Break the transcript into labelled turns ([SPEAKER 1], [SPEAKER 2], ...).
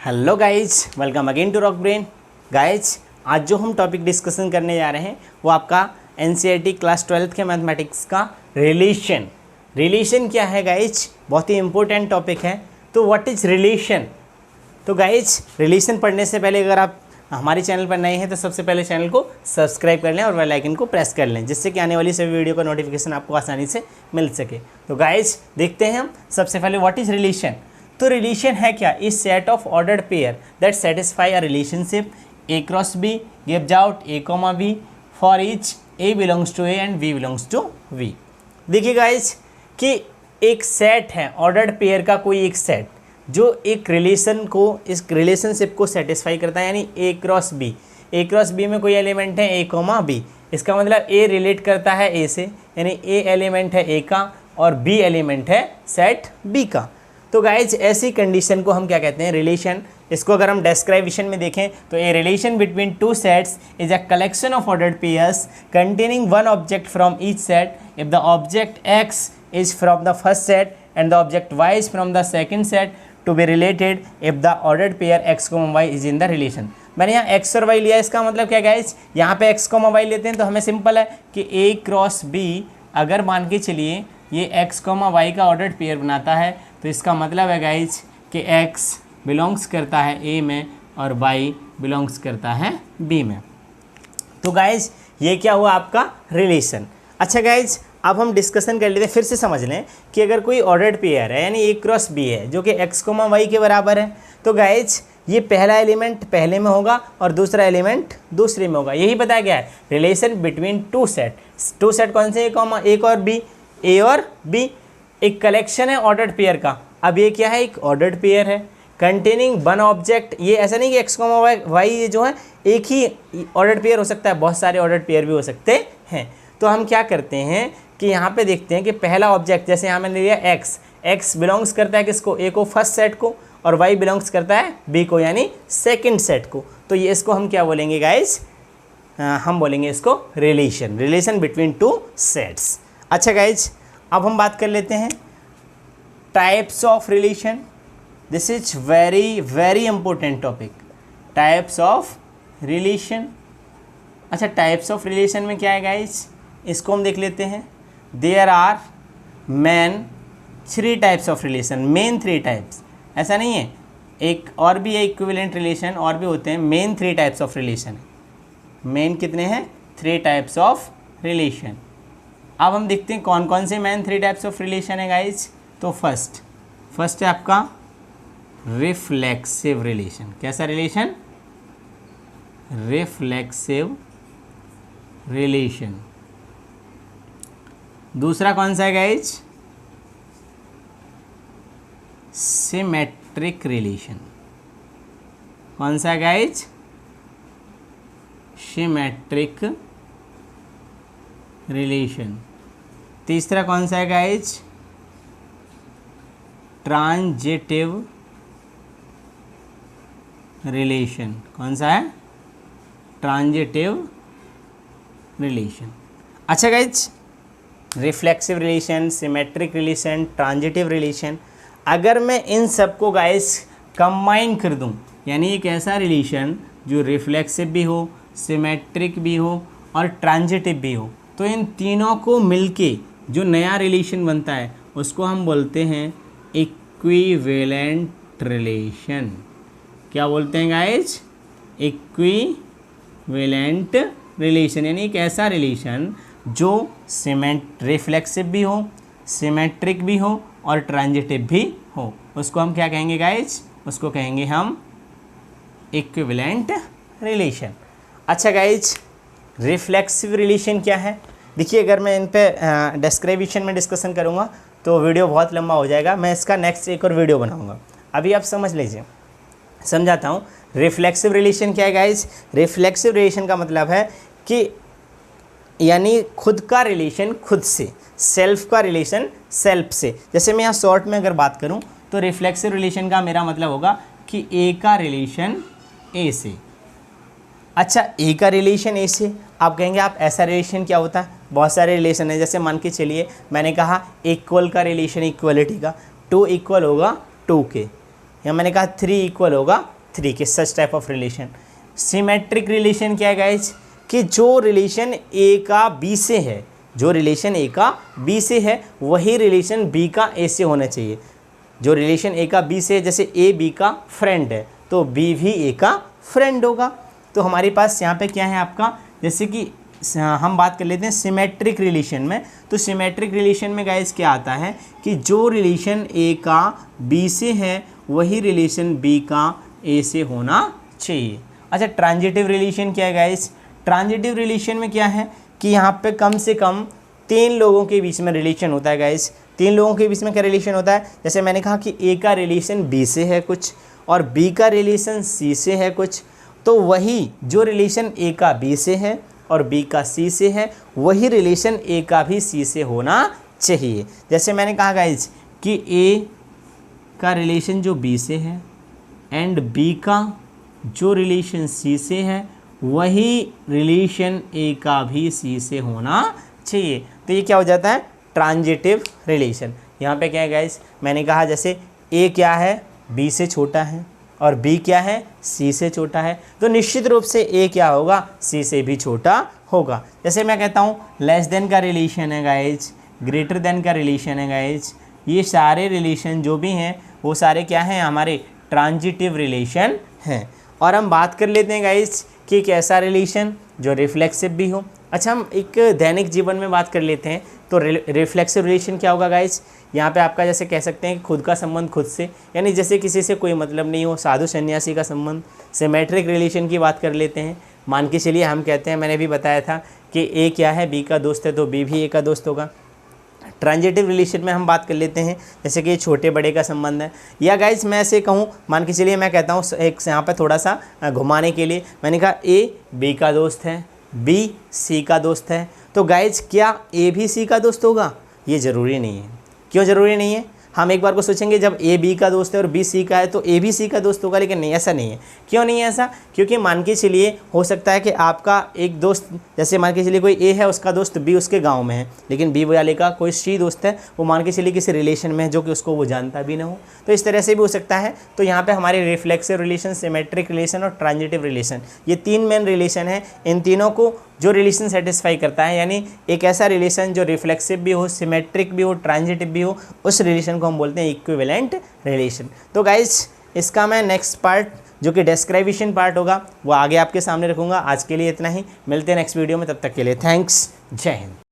[SPEAKER 1] Hello guys, welcome again to Rock Brain. Guys, आज जो हम टॉपिक डिस्कशन करने जा रहे हैं वो आपका एनसीईआरटी क्लास 12th के मैथमेटिक्स का रिलेशन क्या है गाइज, बहुत ही इंपॉर्टेंट टॉपिक है। तो व्हाट इज़ रिलेशन। तो गाइज, रिलेशन पढ़ने से पहले अगर आप हमारे चैनल पर नए हैं तो सबसे पहले चैनल को सब्सक्राइब कर लें और बेल आइकन को प्रेस कर लें, जिससे कि आने वाली सभी वीडियो का नोटिफिकेशन आपको आसानी से मिल सके। तो गाइज देखते हैं हम सबसे पहले व्हाट इज़ रिलेशन। तो रिलेशन है क्या? Is set of ordered pair that satisfy a relationship A cross B gives out A comma B for each A belongs to A and B belongs to V. देखिए guys कि एक set है ordered pair का, कोई एक set जो एक relation को, इस रिलेशनशिप को सेटिस्फाई करता है, यानी ए क्रॉस बी। ए क्रॉस बी में कोई एलिमेंट है ए कॉमा बी, इसका मतलब ए रिलेट करता है ए से, यानी ए एलिमेंट है ए का और बी एलिमेंट है सेट बी का। तो गाइज ऐसी कंडीशन को हम क्या कहते हैं? रिलेशन। इसको अगर हम डेस्क्राइबिशन में देखें तो a relation between two sets is a collection of ordered pairs containing one object from each set if the object x is from the first set and the object y is from the second set to be related if the ordered pair x comma y is in the relation. मैंने यहाँ x और Y लिया, इसका मतलब क्या guys, यहाँ पे x comma Y लेते हैं तो हमें सिंपल है कि ए क्रॉस बी अगर मान के चलिए ये एक्स कोमा वाई का ऑर्डर्ड पेयर बनाता है, तो इसका मतलब है गाइज कि x बिलोंग्स करता है a में और y बिलोंग्स करता है b में। तो गाइज ये क्या हुआ आपका रिलेशन। अच्छा गाइज, अब हम डिस्कशन कर लेते हैं, फिर से समझ लें कि अगर कोई ऑर्डर्ड पेयर है यानी a क्रॉस b है जो कि x कोमा वाई के बराबर है, तो गाइज ये पहला एलिमेंट पहले में होगा और दूसरा एलिमेंट दूसरे में होगा। यही बताया गया है relation between two set. Two set कौन से? एक और बी, ए और बी एक कलेक्शन है ऑर्डर्ड पेयर का। अब ये क्या है? एक ऑर्डर्ड पेयर है कंटेनिंग वन ऑब्जेक्ट। ये ऐसा नहीं कि एक्स कोमा वाई ये जो है एक ही ऑर्डर्ड पेयर हो सकता है, बहुत सारे ऑर्डर्ड पेयर भी हो सकते हैं। तो हम क्या करते हैं कि यहाँ पे देखते हैं कि पहला ऑब्जेक्ट, जैसे यहाँ मैंने लिया एक्स बिलोंग्स करता है किसको? ए को, फर्स्ट सेट को, और वाई बिलोंग्स करता है बी को, यानी सेकेंड सेट को। तो ये इसको हम क्या बोलेंगे गाइज? हम बोलेंगे इसको रिलेशन बिटवीन टू सेट्स। अच्छा गाइज, अब हम बात कर लेते हैं types of relation. This is very very important topic, types of relation. अच्छा, टाइप्स ऑफ रिलेशन में क्या है गाइज, इसको हम देख लेते हैं। There are main 3 types of relation, main 3 types, ऐसा नहीं है, एक और भी है इक्विवेलेंट रिलेशन, और भी होते हैं। Main 3 types of relation. Main कितने हैं? 3 टाइप्स ऑफ रिलेशन। अब हम देखते हैं कौन कौन से मेन 3 टाइप्स ऑफ रिलेशन है गाइज। तो फर्स्ट है आपका रिफ्लेक्सिव रिलेशन। कैसा रिलेशन? Reflexive relation. दूसरा कौन सा है गाइज? Symmetric relation. कौन सा है गाइज? Symmetric relation. तीसरा कौन सा है गाइज? Transitive relation. कौन सा है? Transitive relation. अच्छा guys, reflexive relation, symmetric relation, transitive relation, अगर मैं इन सबको गाइज कंबाइन कर दूं, यानी एक ऐसा रिलेशन जो रिफ्लेक्सिव भी हो, सिमेट्रिक भी हो और ट्रांजिटिव भी हो, तो इन तीनों को मिलके जो नया रिलेशन बनता है उसको हम बोलते हैं इक्विवेलेंट रिलेशन। क्या बोलते हैं गाइज? इक्विवेलेंट रिलेशन, यानी एक ऐसा रिलेशन जो रिफ्लेक्सिव भी हो, सिमेट्रिक भी हो और ट्रांजिटिव भी हो, उसको हम क्या कहेंगे गाइज? उसको कहेंगे हम इक्विवेलेंट रिलेशन। अच्छा गाइज, रिफ्लेक्सिव रिलेशन क्या है? देखिए, अगर मैं इन पे डिस्क्रिप्शन में डिस्कशन करूँगा तो वीडियो बहुत लंबा हो जाएगा, मैं इसका नेक्स्ट एक और वीडियो बनाऊँगा। अभी आप समझ लीजिए, समझाता हूँ। रिफ्लेक्सिव रिलेशन क्या है गाइज? रिफ्लेक्सिव रिलेशन का मतलब है कि यानी खुद का रिलेशन खुद से, सेल्फ का रिलेशन सेल्फ से। जैसे मैं यहाँ शॉर्ट में अगर बात करूँ तो रिफ्लेक्सिव रिलेशन का मेरा मतलब होगा कि ए का रिलेशन ए से। अच्छा, ए का रिलेशन ए से, आप कहेंगे आप ऐसा रिलेशन क्या होता है? बहुत सारे रिलेशन है, जैसे मान के चलिए मैंने कहा इक्वल का रिलेशन इक्वलिटी का, 2 इक्वल होगा 2 के, या मैंने कहा 3 इक्वल होगा 3 के such type of relation. Symmetric relation क्या है गाइज, कि जो रिलेशन ए का बी से है, जो रिलेशन ए का बी से है वही रिलेशन बी का ए से होना चाहिए। जो रिलेशन ए का बी से है, जैसे ए बी का फ्रेंड है तो बी भी ए का फ्रेंड होगा। तो हमारे पास यहाँ पे क्या है आपका, जैसे कि हम बात कर लेते हैं सिमेट्रिक रिलेशन में। तो सिमेट्रिक रिलेशन में गाइस क्या आता है कि जो रिलेशन ए का बी से है वही रिलेशन बी का ए से होना चाहिए। अच्छा, ट्रांजिटिव रिलेशन क्या है गाइस, ट्रांजिटिव रिलेशन में क्या है कि यहाँ पे कम से कम 3 लोगों के बीच में रिलेशन होता है गाइस। 3 लोगों के बीच में क्या रिलेशन होता है, जैसे मैंने कहा कि ए का रिलेशन बी से है कुछ और बी का रिलेशन सी से है कुछ, तो वही जो रिलेशन ए का बी से है और बी का सी से है वही रिलेशन ए का भी सी से होना चाहिए। जैसे मैंने कहा गाइज कि ए का रिलेशन जो बी से है एंड बी का जो रिलेशन सी से है वही रिलेशन ए का भी सी से होना चाहिए। तो ये क्या हो जाता है, ट्रांजिटिव रिलेशन। यहाँ पे क्या है गाइज, मैंने कहा जैसे ए क्या है, बी से छोटा है और बी क्या है, सी से छोटा है, तो निश्चित रूप से ए क्या होगा, सी से भी छोटा होगा। जैसे मैं कहता हूँ लेस देन का रिलेशन है गाइज, ग्रेटर देन का रिलेशन है गाइज, ये सारे रिलेशन जो भी हैं वो सारे क्या हैं, हमारे ट्रांजिटिव रिलेशन हैं। और हम बात कर लेते हैं गाइज कि एक ऐसा रिलेशन जो रिफ्लेक्सिव भी हो। अच्छा, हम एक दैनिक जीवन में बात कर लेते हैं तो रिफ्लेक्सिव रिलेशन क्या होगा गाइज, यहाँ पे आपका जैसे कह सकते हैं कि खुद का संबंध खुद से, यानी जैसे किसी से कोई मतलब नहीं हो, साधु सन्यासी का संबंध। सिमेट्रिक रिलेशन की बात कर लेते हैं, मान के चलिए हम कहते हैं, मैंने भी बताया था कि ए क्या है, बी का दोस्त है तो बी भी ए का दोस्त होगा। ट्रांजिटिव रिलेशन में हम बात कर लेते हैं जैसे कि छोटे बड़े का संबंध है, या गाइज मैं ऐसे कहूँ, मान के चलिए मैं कहता हूँ एक यहाँ पर थोड़ा सा घुमाने के लिए, मैंने कहा ए बी का दोस्त है, बी सी का दोस्त है, तो गाइज क्या ए भी सी का दोस्त होगा, ये ज़रूरी नहीं है। क्यों ज़रूरी नहीं है, हम एक बार को सोचेंगे जब ए बी का दोस्त है और बी सी का है तो ए भी सी का दोस्त होगा, लेकिन नहीं, ऐसा नहीं है। क्यों नहीं है ऐसा, क्योंकि मान के चलिए हो सकता है कि आपका एक दोस्त, जैसे मान के चलिए कोई ए है उसका दोस्त बी उसके गांव में है, लेकिन बी वाले का कोई सी दोस्त है वो मान के चलिए किसी रिलेशन में है जो कि उसको वो जानता भी ना हो, तो इस तरह से भी हो सकता है। तो यहाँ पर हमारे रिफ्लेक्सिव रिलेशन, सिमेट्रिक रिलेशन और ट्रांजिटिव रिलेशन, ये 3 मेन रिलेशन है। इन तीनों को जो रिलेशन सेटिस्फाई करता है, यानी एक ऐसा रिलेशन जो रिफ्लेक्सिव भी हो, सिमेट्रिक भी हो, ट्रांजिटिव भी हो, उस रिलेशन को हम बोलते हैं इक्विवेलेंट रिलेशन। तो गाइज इसका मैं नेक्स्ट पार्ट जो कि डिस्क्रिप्शन पार्ट होगा वो आगे आपके सामने रखूँगा। आज के लिए इतना ही, मिलते हैं नेक्स्ट वीडियो में, तब तक के लिए थैंक्स, जय हिंद।